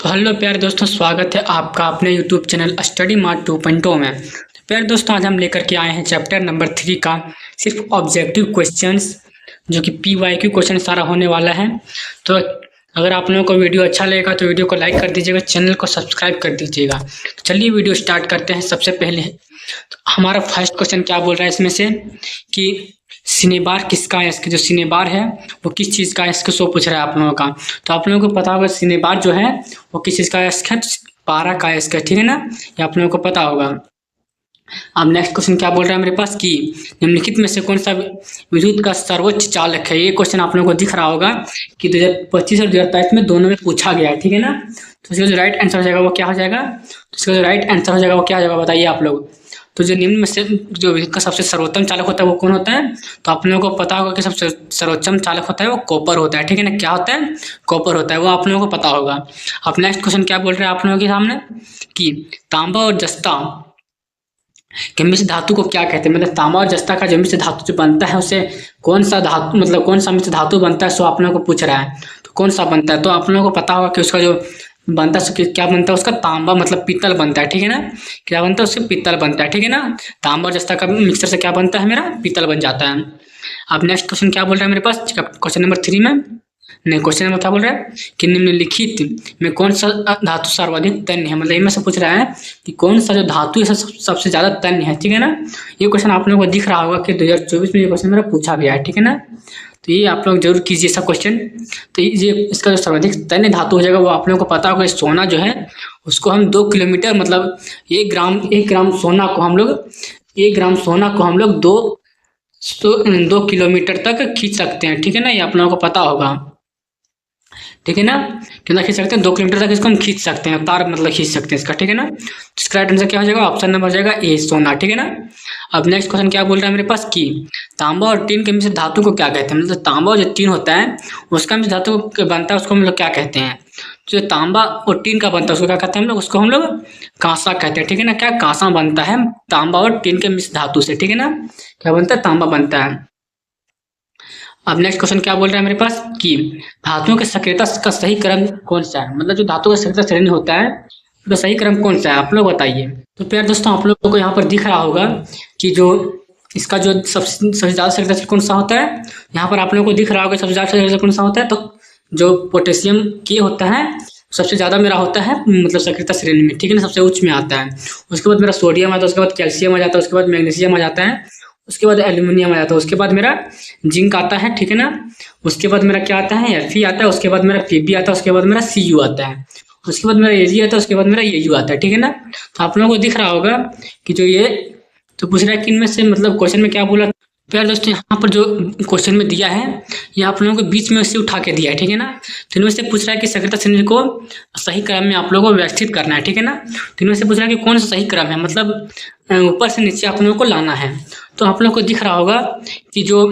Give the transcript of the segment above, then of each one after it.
तो हेलो प्यारे दोस्तों, स्वागत है आपका अपने यूट्यूब चैनल स्टडी मार्ट 2.0 में। तो प्यारे दोस्तों, आज हम लेकर के आए हैं चैप्टर नंबर 3 का सिर्फ ऑब्जेक्टिव क्वेश्चंस, जो कि PYQ क्वेश्चन सारा होने वाला है। तो अगर आप लोगों को वीडियो अच्छा लगेगा तो वीडियो को लाइक कर दीजिएगा, चैनल को सब्सक्राइब कर दीजिएगा। तो चलिए वीडियो स्टार्ट करते हैं। सबसे पहले तो हमारा फर्स्ट क्वेश्चन क्या बोल रहा है इसमें से कि सिनेबार किसका है। इसके जो सिनेबार है वो किस चीज़ का है, इसको सो पूछ रहा है आप लोगों का। तो आप लोगों को पता होगा सिनेबार जो है वो किस चीज़ का है, इसका पारा का है इसका, ठीक है ना, ये आप लोगों को पता होगा। अब नेक्स्ट क्वेश्चन क्या बोल रहा है मेरे पास कि निम्नलिखित में से कौन सा विद्युत का सर्वोच्च चालक है। ये क्वेश्चन आप लोगों को दिख रहा होगा कि 2025 और 2023 में दोनों में पूछा गया है, ठीक है ना। तो इसका जो राइट आंसर हो जाएगा वो क्या हो जाएगा, तो इसका जो राइट आंसर हो जाएगा वो क्या हो जाएगा, बताइए आप लोग। तो जो निम्न में से जो विद्युत का सबसे सर्वोत्तम चालक होता है वो कौन होता है, तो आप लोगों को पता होगा कि सबसे सर्वोत्तम चालक होता है वो कॉपर होता है, ठीक है ना। क्या होता है, कॉपर होता है, वो आप लोगों को पता होगा। अब नेक्स्ट क्वेश्चन क्या बोल रहे हैं आप लोगों के सामने कि तांबा और जस्ता के मिश्र धातु को क्या कहते हैं। मतलब तांबा और जस्ता का जो मिश्र धातु जो बनता है उसे कौन सा धातु, मतलब कौन सा मिश्र धातु बनता है, सो आप लोगों को पूछ रहा है। तो कौन सा बनता है, तो आप लोगों को पता होगा कि उसका जो बनता है क्या बनता है, उसका तांबा मतलब पीतल बनता है, ठीक है ना। क्या बनता है, उससे पीतल बनता है, ठीक है ना। तांबा और जस्ता का मिक्सर से क्या बनता है, मेरा पीतल बन जाता है। अब नेक्स्ट क्वेश्चन क्या बोल रहा है मेरे पास क्वेश्चन नंबर 3 में, नहीं क्वेश्चन नंबर क्या बोल रहा है कि निम्नलिखित में कौन सा धातु सर्वाधिक तन्य है। मतलब इनमें से पूछ रहा है कि कौन सा जो धातु है सबसे ज्यादा तन्य है, ठीक है ना। ये क्वेश्चन आप लोगों को दिख रहा होगा कि 2024 में ये क्वेश्चन मेरा पूछा गया है, ठीक है ना। तो ये आप लोग जरूर कीजिए सब क्वेश्चन। तो ये इसका जो सर्वाधिक तन्य धातु हो जाएगा वो आप लोगों को पता होगा। सोना जो है उसको हम 2 किलोमीटर मतलब 1 ग्राम सोना को हम लोग 2 किलोमीटर तक खींच सकते हैं, ठीक है ना। ये आप लोगों को पता होगा, ठीक है ना। कितना खींच सकते हैं, 2 किलोमीटर तक इसको हम खींच सकते हैं, तार मतलब खींच सकते हैं इसका, ठीक है ना। इसका राइट आंसर क्या हो जाएगा, ऑप्शन नंबर हो जाएगा ए, सोना, ठीक है ना। अब नेक्स्ट क्वेश्चन क्या बोल रहा है मेरे पास कि तांबा और टीन के मिश्र धातु को क्या कहते हैं। मतलब तांबा और जो टीन होता है उसका मिश्र धातु बनता है, उसको हम लोग क्या कहते हैं। जो तांबा और टीन का बनता है उसको क्या कहते हैं हम लोग, उसको हम लोग कांसा कहते हैं, ठीक है ना। क्या कांसा बनता है तांबा और टीन के मिश्र धातु से, ठीक है ना। क्या बनता है, तांबा बनता है। अब नेक्स्ट क्वेश्चन क्या बोल रहा है मेरे पास कि धातुओं के सक्रियता का सही क्रम कौन सा है। मतलब जो धातु का सक्रियता श्रेणी होता है तो सही क्रम कौन सा है, आप लोग बताइए। तो प्यारे दोस्तों, आप लोगों को यहाँ पर दिख रहा होगा कि जो इसका जो सबसे ज्यादा सक्रियता कौन सा होता है, यहाँ पर आप लोगों को दिख रहा होगा सबसे ज्यादा सक्रियता कौन सा होता है। तो जो पोटेशियम के होता है सबसे ज्यादा मेरा होता है मतलब सक्रियता श्रेणी में, ठीक है ना, सबसे उच्च में आता है। उसके बाद मेरा सोडियम आता है, उसके बाद कैल्शियम आ जाता है, उसके बाद मैग्नीशियम आ जाता है, उसके बाद एल्यूमिनियम आ जाता है, उसके बाद मेरा जिंक आता है, ठीक है ना। उसके बाद मेरा क्या आता है, Fe आता है, उसके बाद मेरा Pb आता है, उसके बाद मेरा Cu आता है, उसके बाद मेरा Ag आता है, उसके बाद मेरा Au आता है, ठीक है ना। तो आप लोगों को दिख रहा होगा कि जो ये तो पूछ रहा है कि इनमें से मतलब क्वेश्चन में क्या बोला। प्यारे दोस्तों, यहाँ पर जो क्वेश्चन में दिया है ये आप लोगों को बीच में से उठा के दिया है, ठीक है ना। तो इनमें से पूछ रहा है कि सक्रियता श्रेणी को सही क्रम में आप लोगों को व्यवस्थित करना है, ठीक है ना। तो इनमें से पूछ रहा है कि कौन सा सही क्रम है, मतलब ऊपर से नीचे आप लोगों को लाना है। तो आप लोगों को दिख रहा होगा कि जो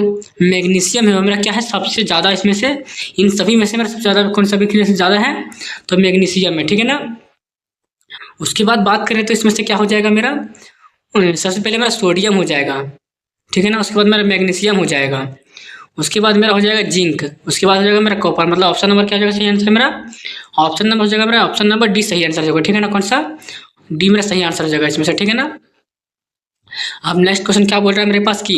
मैग्नीशियम है वो मेरा क्या है, सबसे ज़्यादा इसमें से, इन सभी में से मेरा सबसे ज़्यादा कौन सा विक्रिया से ज़्यादा है, तो मैग्नीशियम है, ठीक है ना। उसके बाद बात करें तो इसमें से क्या हो जाएगा मेरा, सबसे पहले मेरा सोडियम हो जाएगा, ठीक है ना। उसके बाद मेरा मैग्नीशियम हो जाएगा, उसके बाद मेरा हो जाएगा जिंक, उसके बाद हो जाएगा मेरा कॉपर। मतलब ऑप्शन नंबर क्या हो जाएगा सही आंसर मेरा, ऑप्शन नंबर हो जाएगा मेरा ऑप्शन नंबर डी सही आंसर होगा, ठीक है ना। कौन सा, डी मेरा सही आंसर हो जाएगा इसमें से, ठीक है ना। अब नेक्स्ट क्वेश्चन क्या बोल रहा है मेरे पास कि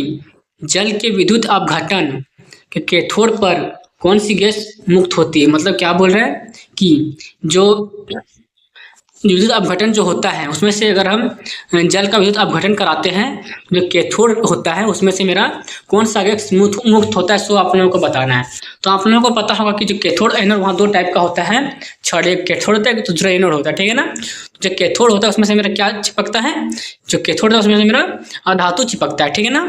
जल के विद्युत अपघटन के कैथोड पर कौन सी गैस मुक्त होती है। मतलब क्या बोल रहा है कि जो विद्युत अपघटन जो होता है उसमें से अगर हम जल का विद्युत अपघटन कराते हैं, जो कैथोड होता है उसमें से मेरा कौन सा गैस मुक्त होता है, सो आप लोगों को बताना है। तो आप लोगों को पता होगा कि जो कैथोड एनोड वहाँ 2 टाइप का होता है, छड़ एक कैथोड होता है, दूसरा एनोड होता है, ठीक है ना। जो कैथोड होता है उसमें से मेरा क्या चिपकता है, जो कैथोड होता है उसमें से मेरा अधातु चिपकता है, ठीक है ना।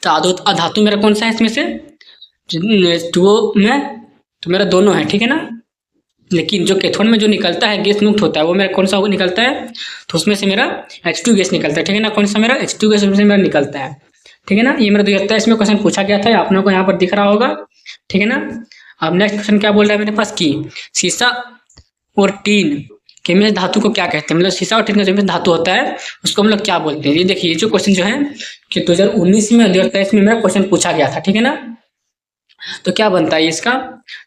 तो अधातु मेरा कौन सा है इसमें से, H2O में तो मेरा दोनों है, ठीक है ना। लेकिन जो कैथोड में जो निकलता है गैस मुक्त होता है वो मेरा कौन सा निकलता है, तो उसमें से मेरा H2 गैस निकलता है, ठीक है ना। कौन सा मेरा H2 गैस उसमें से मेरा निकलता है, ठीक है ना। ये मेरा 2023 में क्वेश्चन पूछा गया था, आप लोगों को यहाँ पर दिख रहा होगा, ठीक है ना। अब नेक्स्ट क्वेश्चन क्या बोल रहा है मेरे पास कि सीसा और टीन के मिश्र धातु को क्या कहते हैं। मतलब सीसा और टीन का जो मिश्र धातु होता है उसको हम लोग क्या बोलते हैं। ये देखिए, ये जो क्वेश्चन जो है कि 2019 में 2023 में मेरा क्वेश्चन पूछा गया था, ठीक है ना। तो क्या बनता है इसका,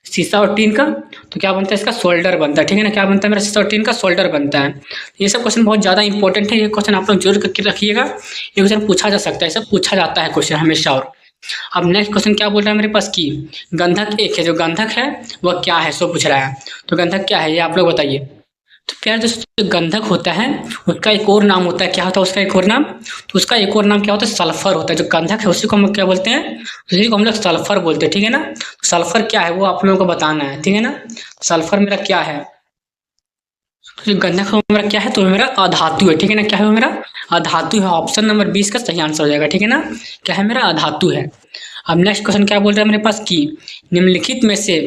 सीसा और टीन का, तो क्या बनता है इसका सोल्डर बनता है, ठीक है ना। क्या बनता है मेरा सिसोटीन का सोल्डर बनता है। ये सब क्वेश्चन बहुत ज़्यादा इंपॉर्टेंट है, ये क्वेश्चन आप लोग जरूर करके रखिएगा, ये क्वेश्चन पूछा जा सकता है, सब पूछा जाता है क्वेश्चन हमेशा। और अब नेक्स्ट क्वेश्चन क्या बोल रहा है मेरे पास कि गंधक एक है, जो गंधक है वह क्या है, सो पूछ रहा है। तो गंधक क्या है ये आप लोग बताइए। तो प्यार दोस्तों, जो गंधक होता है उसका एक और नाम होता है, क्या होता है उसका एक और नाम, तो उसका एक और नाम क्या होता है, सल्फर होता है। जो गंधक है उसी को हम लोग क्या बोलते हैं, उसी को हम लोग सल्फर बोलते हैं, ठीक है ना। तो सल्फर क्या है वो आप लोगों को बताना है, ठीक है ना। सल्फर मेरा क्या है, तो जो गंधक है मेरा क्या है, तो मेरा अधातु है, ठीक है ना। क्या है वो मेरा अधातु है। ऑप्शन नंबर 20 का सही आंसर हो जाएगा, ठीक है ना। क्या है मेरा अधातु है। अब नेक्स्ट क्वेश्चन क्या बोल रहा है मेरे पास कि निम्नलिखित में से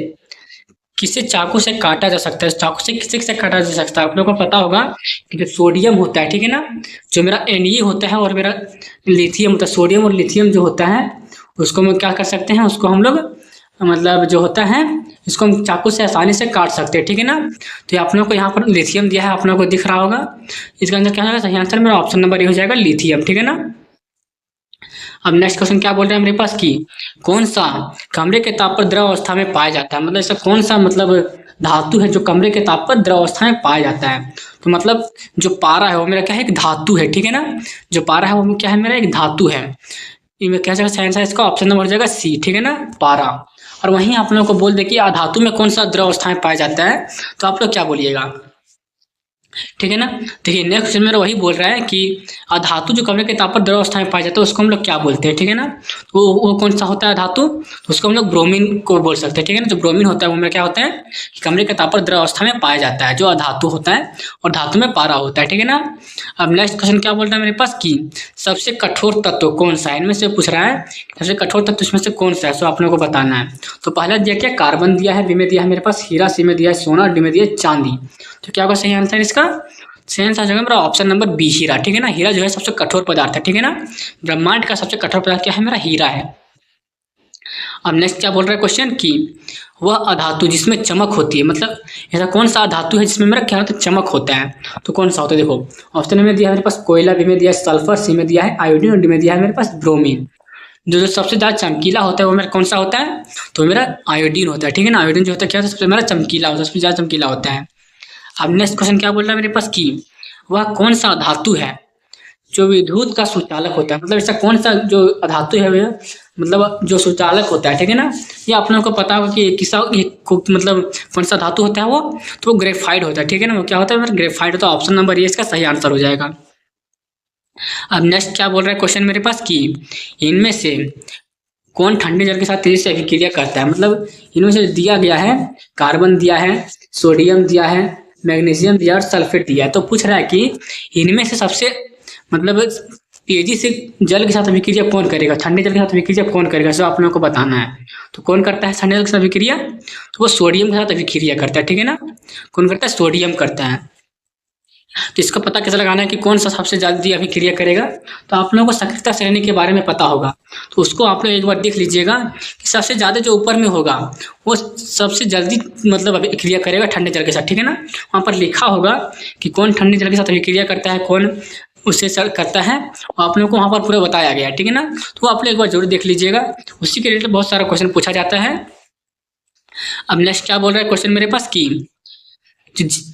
किसे चाकू से काटा जा सकता है। चाकू से किसे किसे काटा जा सकता है, आप लोगों को पता होगा कि जो सोडियम होता है, ठीक है ना, जो मेरा Na होता है और मेरा लिथियम होता है, सोडियम और लिथियम जो होता है उसको हम क्या कर सकते हैं, उसको हम लोग मतलब जो होता है इसको हम चाकू से आसानी से काट सकते हैं, ठीक है ना। तो ये आप लोगों को यहाँ पर लिथियम दिया है, आप लोगों को दिख रहा होगा। इसका आंसर क्या होगा, सही आंसर मेरा ऑप्शन नंबर ये हो जाएगा लिथियम, ठीक है ना। अब नेक्स्ट क्वेश्चन क्या बोल रहे हैं मेरे पास कि कौन सा कमरे के ताप पर द्रव अवस्था में पाया जाता है। मतलब ऐसा कौन सा मतलब धातु है जो कमरे के ताप पर द्रव अवस्था में पाया जाता है। तो मतलब जो पारा है वो मेरा क्या है, एक धातु है, ठीक है ना। जो पारा है वो क्या है, मेरा एक धातु है। ये क्या जाएगा आंसर, इसका ऑप्शन नंबर हो जाएगा सी, ठीक है ना, पारा। और वहीं आप लोगों को बोल दे कि अधातु में कौन सा द्रव अवस्था में पाया जाता है, तो आप लोग क्या बोलिएगा, ठीक है ना। देखिए नेक्स्ट क्वेश्चन मेरा वही बोल रहा है कि अधातु जो कमरे के ताप पर द्रव अवस्था में पाया जाता है उसको हम लोग क्या बोलते हैं, ठीक है ना। वो कौन सा होता है धातु, तो उसको हम लोग ब्रोमीन को बोल सकते हैं, ठीक है ना। जो ब्रोमीन होता है वो मेरा क्या होता है कि कमरे के ताप पर द्रव अवस्था में पाया जाता है, जो अधातु होता है और धातु में पारा होता है, ठीक है ना। अब नेक्स्ट क्वेश्चन क्या बोल रहा है मेरे पास कि सबसे कठोर तत्व कौन सा है, इनमें से पूछ रहा है सबसे कठोर तत्व इसमें से कौन सा है, सो आप लोगों को बताना है। तो पहला दिया क्या, कार्बन दिया है, बी में दिया है मेरे पास हीरा, सी में दिया है सोना, डी में दिया है चांदी। तो क्या होगा सही आंसर इसका, सही आंसर हो मेरा ऑप्शन नंबर बी हीरा, ठीक है ना। हीरा जो है सबसे कठोर पदार्थ है, ठीक है ना। ब्रह्मांड का सबसे कठोर पदार्थ क्या है, मेरा हीरा है। अब नेक्स्ट क्या बोल रहा है क्वेश्चन कि वह अधातु जिसमें चमक होती है, मतलब ऐसा कौन सा अधातु है जिसमें मेरा क्या होता है, चमक होता है। तो कौन सा होता है, देखो ऑप्शन में दिया है मेरे पास कोयला, बी में दिया है सल्फर, सी में दिया है आयोडीन और डी में दिया है मेरे पास ब्रोमीन। जो जो सबसे ज़्यादा चमकीला होता है वो मेरा कौन सा होता है, तो मेरा आयोडीन होता है, ठीक है ना। आयोडीन जो होता है क्या होता है, सबसे मेरा चमकीला होता है, सबसे ज़्यादा चमकीला होता है। अब नेक्स्ट क्वेश्चन क्या बोल रहा है मेरे पास कि वह कौन सा धातु है जो विद्युत का सुचालक होता है। मतलब ऐसा कौन सा जो धातु है वह मतलब जो सुचालक होता है, ठीक है ना। ये आप लोगों को पता होगा कि मतलब कौन सा धातु होता है वो, तो वो ग्रेफाइट होता है, ठीक है ना। वो क्या होता है मेरा ग्रेफाइट होता है। ऑप्शन नंबर ये इसका सही आंसर हो जाएगा। अब नेक्स्ट क्या बोल रहा है क्वेश्चन मेरे पास कि इनमें से कौन ठंडे जल के साथ तेजी से अभिक्रिया करता है। मतलब इनमें से दिया गया है कार्बन दिया है, सोडियम दिया है, मैग्नीशियम दिया और सल्फेट दिया है। तो पूछ रहा है कि इनमें से सबसे मतलब तेजी से जल के साथ अभिक्रिया कौन करेगा, ठंडे जल के साथ अभिक्रिया कौन करेगा, सब आप लोगों को बताना है। तो कौन करता है ठंडे जल के साथ अभिक्रिया, तो वो सोडियम के साथ अभिक्रिया करता है, ठीक है ना। कौन करता है, सोडियम करता है। तो इसका पता कैसे लगाना है कि कौन सा सबसे जल्दी अभिक्रिया करेगा, तो आप लोगों को सक्रियता श्रेणी के बारे में पता होगा। तो उसको आप लोग एक बार देख लीजिएगा कि सबसे ज़्यादा जो ऊपर में होगा वो सबसे जल्दी मतलब अभिक्रिया करेगा ठंडे जल के साथ, ठीक है ना। वहाँ पर लिखा होगा कि कौन ठंडे जल के साथ अभिक्रिया करता है, कौन उससे करता है, और आप लोगों को वहाँ पर पूरा बताया गया है, ठीक है ना। तो आप लोग एक बार जरूर देख लीजिएगा, उसी के रिलेटेड बहुत सारा क्वेश्चन पूछा जाता है। अब नेक्स्ट क्या बोल रहा है क्वेश्चन मेरे पास कि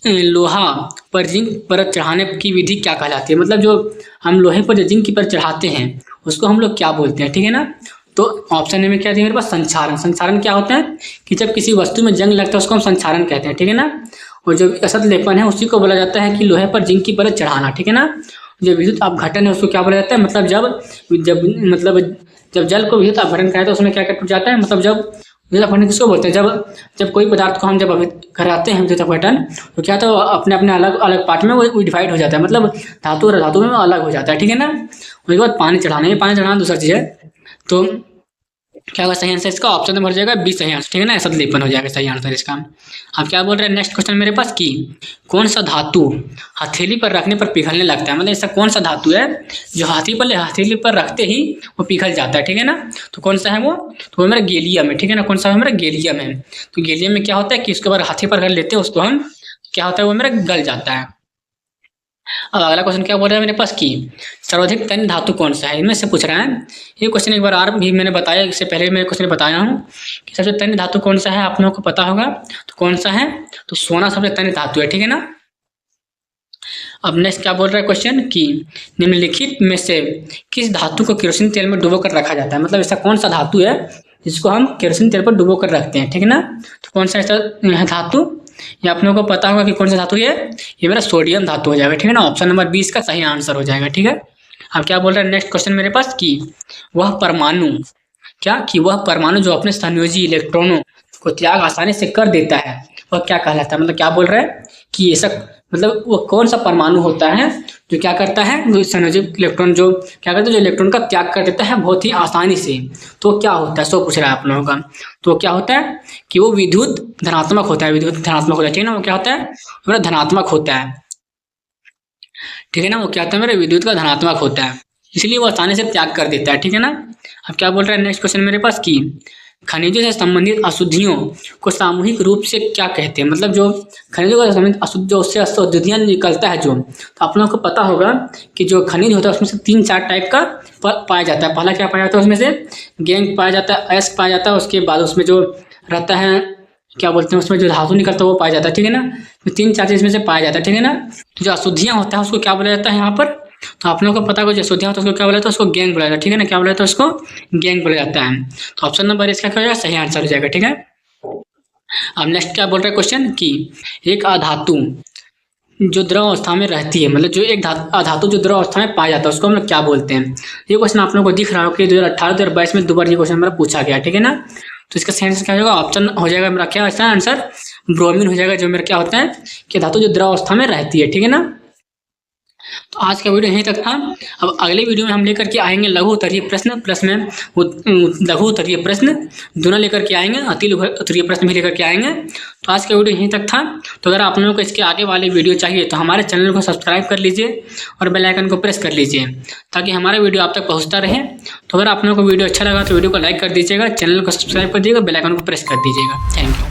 लोहा पर जिंक परत चढ़ाने की विधि क्या कहलाती है। मतलब जो हम लोहे पर जो जिंक की परत चढ़ाते हैं उसको हम लोग क्या बोलते हैं, ठीक है ना। तो ऑप्शन में क्या दिया मेरे पास, संक्षारण। संक्षारण क्या होता है कि जब किसी वस्तु में जंग लगता है उसको हम संक्षारण कहते हैं, ठीक है ना। और जो असत लेपन है उसी को बोला जाता है कि लोहे पर जिंक की परत चढ़ाना, ठीक है ना। जो विद्युत अपघटन है उसको क्या बोला जाता है, मतलब जब जल को विद्युत अपघटन कराए तो उसमें क्या टूट जाता है, मतलब जब विद्युत अपघटन किसको बोलते हैं, जब कोई पदार्थ को हम जब कराते हैं विद्युत अपघटन तो क्या तो अपने अपने अलग अलग पार्ट में वो डिवाइड हो जाता है, मतलब धातु और धातु में अलग हो जाता है, ठीक है ना। उसके बाद पानी चढ़ाना दूसरा चीज़ है। तो क्या होगा सही आंसर इसका, ऑप्शन नंबर हो जाएगा बी सही आंसर, ठीक है ना। ऐसा लेपन हो जाएगा सही आंसर इसका। अब क्या बोल रहे हैं नेक्स्ट क्वेश्चन मेरे पास कि कौन सा धातु हथेली पर रखने पर पिघलने लगता है। मतलब ऐसा कौन सा धातु है जो हथेली पर रखते ही वो पिघल जाता है, ठीक है ना। तो कौन सा है वो, तो वो मेरा गैलियम है, ठीक है ना। कौन सा है मेरा, गैलियम है। तो गैलियम में क्या होता है कि उसके बाद हाथी पर रख लेते हैं उसको हम, क्या होता है वो मेरा गल जाता है। अब अगला क्वेश्चन क्या बोल रहा है मेरे पास कि सर्वाधिक तन्य धातु कौन सा है, इनमें से पूछ रहा है। ये क्वेश्चन एक बार और भी मैंने बताया, इससे पहले मैं क्वेश्चन बताया हूँ कि सबसे तन्य धातु कौन सा है, आप लोगों को पता होगा। तो कौन सा है, तो सोना सबसे तन्य धातु है, ठीक है ना। अब नेक्स्ट क्या बोल रहा है क्वेश्चन कि निम्नलिखित में से किस धातु को केरोसिन तेल में डुबो कर रखा जाता है, मतलब ऐसा कौन सा धातु है जिसको हम केरोसिन तेल पर डुबो कर रखते हैं, ठीक है ना। तो कौन सा ऐसा धातु, ये आप लोगों को पता होगा कि कौन सा धातु है, ये मेरा सोडियम धातु हो जाएगा, ठीक है ना। ऑप्शन नंबर 20 का सही आंसर हो जाएगा, ठीक है। अब क्या बोल रहा है नेक्स्ट क्वेश्चन मेरे पास कि वह परमाणु, क्या कि वह परमाणु जो अपने संयोजी इलेक्ट्रॉनों को त्याग आसानी से कर देता है वह क्या कहलाता है, मतलब क्या बोल रहा है कि ऐसा, मतलब वो कौन सा परमाणु होता है जो क्या करता है, जो संयोजी इलेक्ट्रॉन जो क्या करता है, जो इलेक्ट्रॉन का त्याग कर देता है बहुत ही आसानी से, तो क्या होता है, सो पूछ रहा है आप लोगों का। तो क्या होता है कि वो विद्युत धनात्मक होता है, विद्युत धनात्मक होता है, ठीक है ना। वो क्या होता है, मेरा धनात्मक होता है, ठीक है ना। वो क्या होता है, मेरे विद्युत का धनात्मक होता है, इसलिए वो आसानी से त्याग कर देता है, ठीक है ना। अब क्या बोल रहा है नेक्स्ट क्वेश्चन मेरे पास कि खनिजों से संबंधित अशुद्धियों को सामूहिक रूप से क्या कहते हैं, मतलब जो खनिजों से संबंधित अशुद्ध जो उससे अशुद्धियाँ निकलता है जो, तो आप लोगों को पता होगा कि जो खनिज होता है उसमें से 3-4 टाइप का पाया जाता है। पहला क्या पाया जाता है, उसमें से गैंग पाया जाता है, अयस्क पाया जाता है, उसके बाद उसमें जो रहता है क्या बोलते हैं, उसमें जो धातु निकलता है वो पाया जाता है, ठीक है ना। 3-4 चीज में से पाया जाता है, ठीक है ना। तो जो अशुद्धियाँ होता है उसको क्या बोला जाता है यहाँ पर, तो आप लोगों को पता होगा जो अशुद्धियाँ होता है उसको क्या बोला जाता है, उसको गैंग बोला जाता है, ठीक है ना। क्या बोला जाता है, उसको गैंग बोला जाता है। तो ऑप्शन नंबर इसका क्या हो जाएगा, सही आंसर हो जाएगा, ठीक है। अब नेक्स्ट क्या बोल रहा है क्वेश्चन कि एक अधातु जो द्रव अवस्था में रहती है, मतलब जो एक अधातु जो द्रव अवस्था में पाया जाता है उसको हम लोग क्या बोलते हैं। ये क्वेश्चन आप लोगों को दिख रहा हो कि 2018-2022 में 2 बार ये क्वेश्चन मेरा पूछा गया, ठीक है ना। तो इसका सही आंसर क्या हो जाएगा, ऑप्शन हो जाएगा मेरा क्या इसका आंसर, ब्रोमीन हो जाएगा, जो मेरा क्या होता है कि धातु जो द्रव अवस्था में रहती है, ठीक है ना। तो आज का वीडियो यहीं तक था। अब अगले वीडियो में हम लेकर के आएंगे लघु उत्तरीय प्रश्न, प्लस में लघु उत्तरीय प्रश्न दोनों लेकर के आएंगे, अति उत्तरीय प्रश्न भी लेकर के आएंगे। तो आज का वीडियो यहीं तक था। तो अगर आप लोगों को इसके आगे वाले वीडियो चाहिए तो हमारे चैनल को सब्सक्राइब कर लीजिए और बेल आइकन को प्रेस कर लीजिए ताकि हमारा वीडियो आप तक पहुँचता रहे। तो अगर आप लोगों को वीडियो अच्छा लगा तो वीडियो को लाइक कर दीजिएगा, चैनल को सब्सक्राइब कर दीजिएगा, बेल आइकन को प्रेस कर दीजिएगा। Thank you.